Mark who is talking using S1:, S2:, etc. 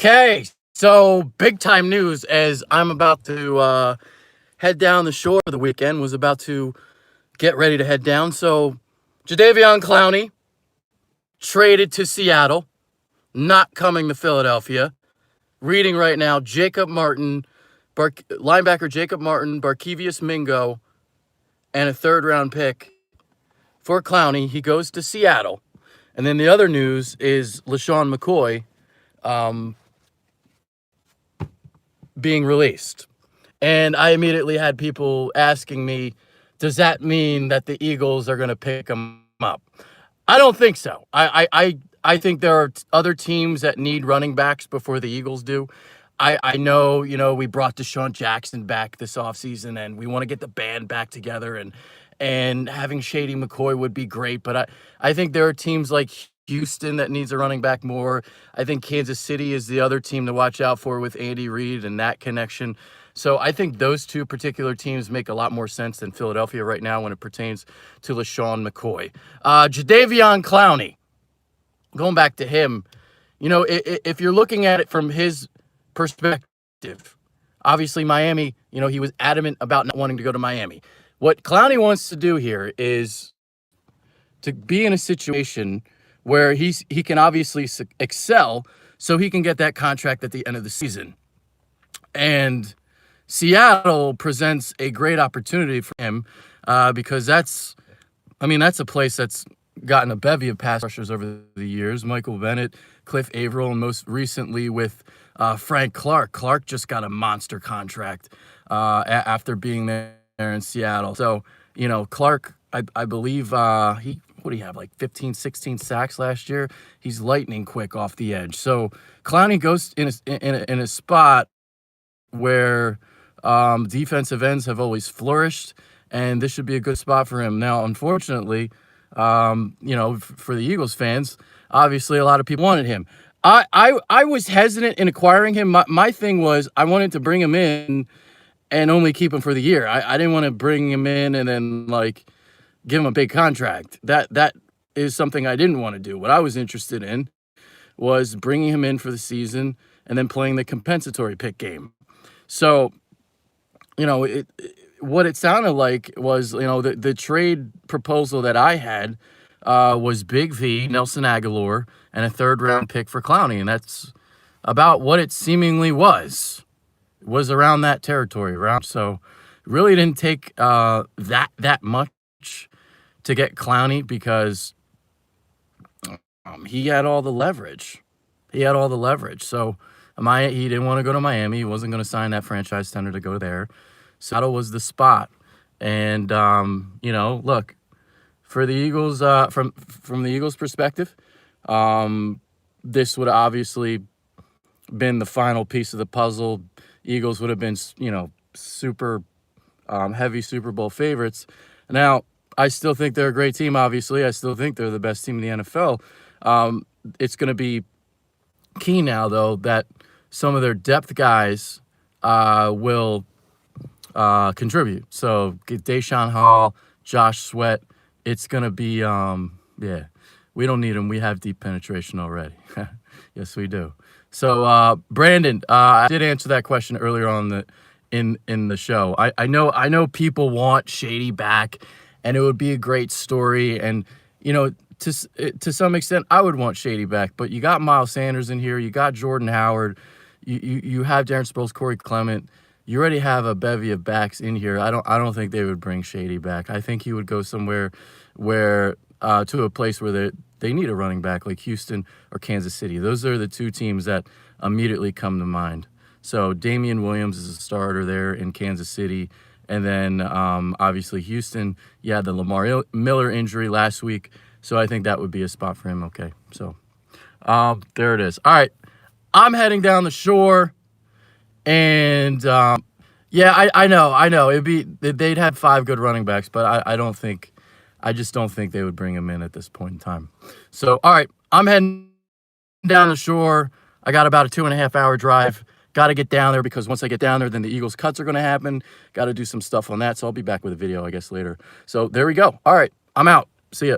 S1: Okay, so big time news as I'm about to head down the shore of the weekend, was about to get ready to head down. So Jadeveon Clowney traded to Seattle, not coming to Philadelphia. Reading right now, linebacker Jacob Martin, Barkevius Mingo, and a third-round pick for Clowney. He goes to Seattle. And then the other news is LeSean McCoy being released. And I immediately had people asking me, does that mean that the Eagles are going to pick him up? I don't think so. I think there are other teams that need running backs before the Eagles do. I know, we brought Deshaun Jackson back this offseason, and we want to get the band back together, and having Shady McCoy would be great. But I think there are teams like Houston that needs a running back more. I think Kansas City is the other team to watch out for with Andy Reid and that connection. So I think those two particular teams make a lot more sense than Philadelphia right now when it pertains to LeSean McCoy. Jadeveon Clowney, going back to him, if you're looking at it from his perspective, obviously Miami, he was adamant about not wanting to go to Miami. What Clowney wants to do here is to be in a situation where he can obviously excel so he can get that contract at the end of the season. And Seattle presents a great opportunity for him because that's a place that's gotten a bevy of pass rushers over the years. Michael Bennett, Cliff Averill, and most recently with Frank Clark. Clark just got a monster contract after being there in Seattle. So, Clark, I believe what do you have, like 15, 16 sacks last year? He's lightning quick off the edge. So Clowney goes in a spot where defensive ends have always flourished, and this should be a good spot for him. Now, unfortunately, for the Eagles fans, obviously a lot of people wanted him. I was hesitant in acquiring him. My thing was I wanted to bring him in and only keep him for the year. I didn't want to bring him in and then give him a big contract. That is something I didn't want to do. What I was interested in was bringing him in for the season and then playing the compensatory pick game. So, what it sounded like was, the trade proposal that I had was Big V, Nelson Aguilar, and a third-round pick for Clowney, and that's about what it seemingly was. It was around that territory. So, really didn't take that much to get Clowney because he had all the leverage. So he didn't want to go to Miami. He wasn't going to sign that franchise tender to go there. Seattle was the spot. And, look, for the Eagles, from the Eagles' perspective, this would have obviously been the final piece of the puzzle. Eagles would have been, super heavy Super Bowl favorites. Now, I still think they're a great team, obviously. I still think they're the best team in the NFL. It's going to be key now, though, that some of their depth guys will contribute. So get Deshaun Hall, Josh Sweat. It's going to be, we don't need them. We have deep penetration already. Yes, we do. So, Brandon, I did answer that question earlier on in the show. I know people want Shady back, and it would be a great story. And, to some extent, I would want Shady back. But you got Miles Sanders in here. You got Jordan Howard. You have Darren Sproles, Corey Clement. You already have a bevy of backs in here. I don't think they would bring Shady back. I think he would go somewhere where to a place where they need a running back like Houston or Kansas City. Those are the two teams that immediately come to mind. So Damian Williams is a starter there in Kansas City. And then, obviously, Houston, you had the Lamar Miller injury last week, so I think that would be a spot for him. Okay, so there it is. All right, I'm heading down the shore, and, I know. They'd have 5 good running backs, but I just don't think they would bring him in at this point in time. So, all right, I'm heading down the shore. I got about a 2.5-hour drive. Got to get down there because once I get down there, then the Eagles cuts are going to happen. Got to do some stuff on that. So I'll be back with a video, I guess, later. So there we go. All right. I'm out. See ya.